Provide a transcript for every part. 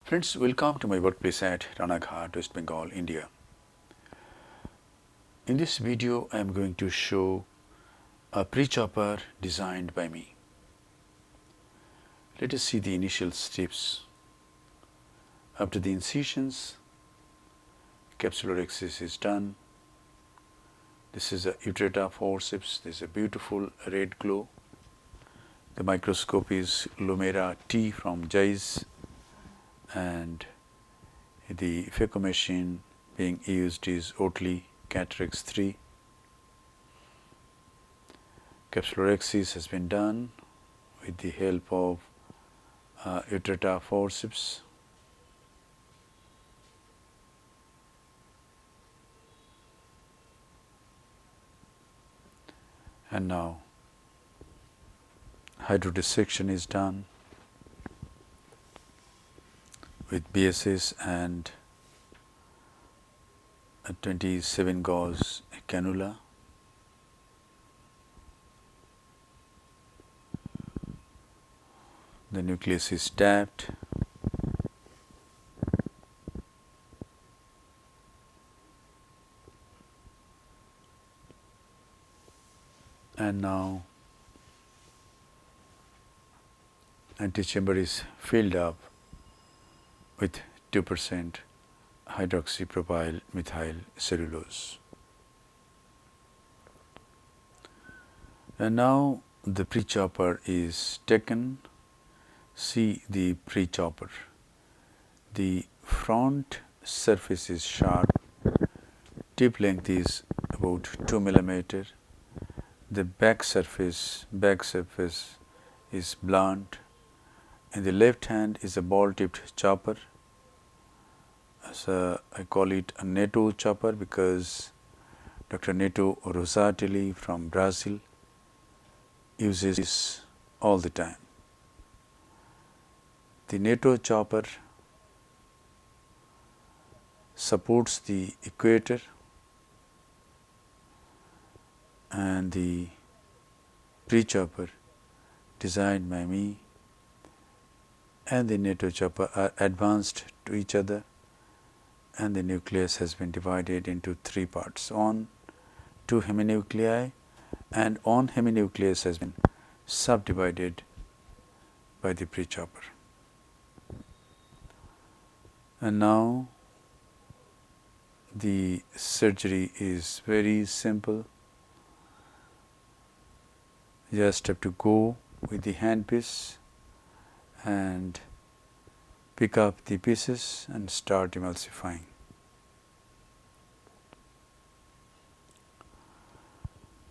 Friends, welcome to my workplace at Ranaghat, West Bengal, India. In this video, I am going to show a Prechopper designed by me. Let us see the initial steps. After the incisions, capsular axis is done. This is a Oertli forceps. There is a beautiful red glow. The microscope is Lumera-T from Zeiss, and the Phacomachine being used is Oertli Catarex 3. Capsular axis has been done with the help of Oertli forceps. And now hydrodissection is done with BSS and a 27 gauge cannula. The nucleus is tapped. And now antechamber is filled up with 2% hydroxypropyl methyl cellulose. And now the Prechopper is taken. See the Prechopper. The front surface is sharp, tip length is about 2 mm. The back surface is blunt. In the left hand is a ball-tipped chopper. I call it a Neto chopper because Dr. Neto Rosatelli from Brazil uses this all the time. The Neto chopper supports the equator, and the Prechopper designed by me and the Neto chopper are advanced to each other, and the nucleus has been divided into 3 parts. On 2 heminuclei, and on heminucleus has been subdivided by the Prechopper. And now the surgery is very simple. Just have to go with the handpiece and pick up the pieces and start emulsifying.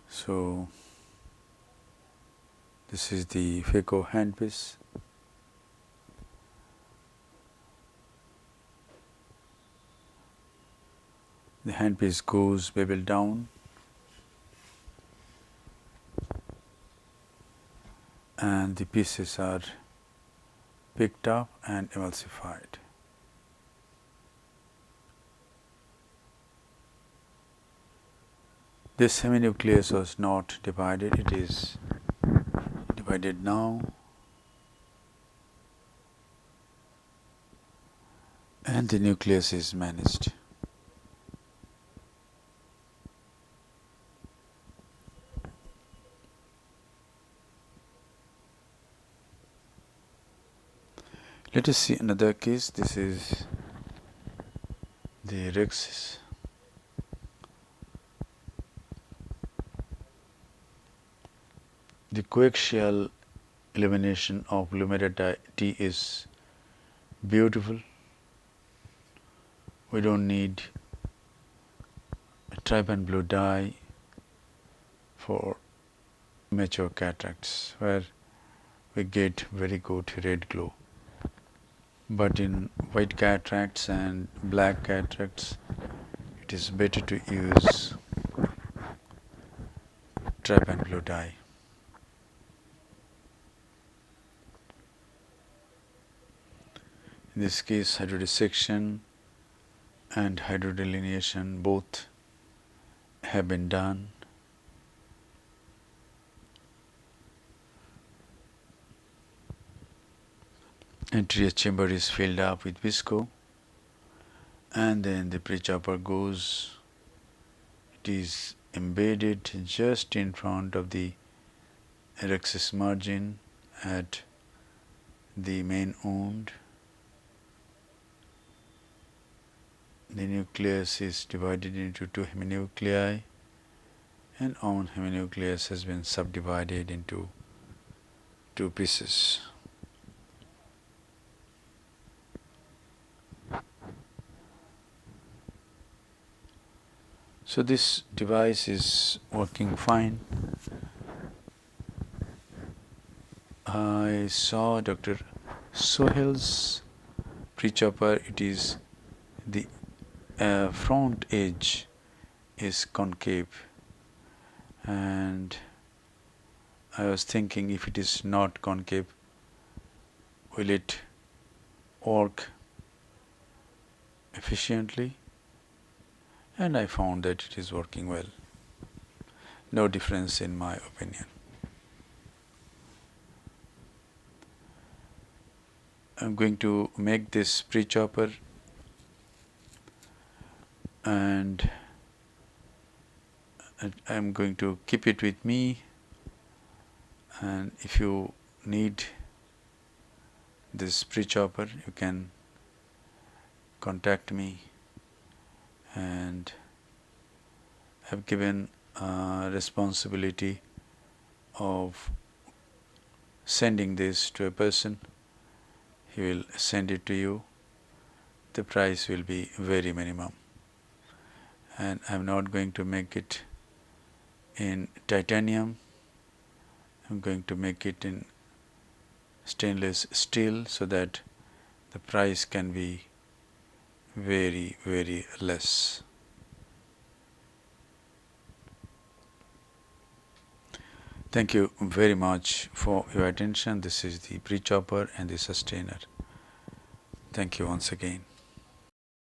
So this is the Phaco handpiece. The handpiece goes bevel down, and the pieces are picked up and emulsified. This heminucleus was not divided, it is divided now, and the nucleus is managed. Let us see another case. This is the rexis. The coaxial illumination of Lumera-T is beautiful. We don't need a trypan blue dye for mature cataracts, where we get very good red glow. But in white cataracts and black cataracts, it is better to use trypan blue dye. In this case, hydrodissection and hydrodelineation both have been done. anterior chamber is filled up with visco, and then the Prechopper goes. It is embedded just in front of the rhexis margin at the main wound. The nucleus is divided into two heminuclei, and one heminucleus has been subdivided into two pieces. So this device is working fine. I saw Dr. Sohel's Prechopper. It is the front edge is concave, and I was thinking, if it is not concave, will it work efficiently? And I found that it is working well. No difference in my opinion. I'm going to make this Prechopper, and I'm going to keep it with me, and if you need this Prechopper, you can contact me, and I've given responsibility of sending this to a person. He will send it to you. The price will be very minimum, and I'm not going to make it in titanium. I'm going to make it in stainless steel, so that the price can be very, very less. Thank you very much for your attention. This is the Prechopper and the sustainer. Thank you once again.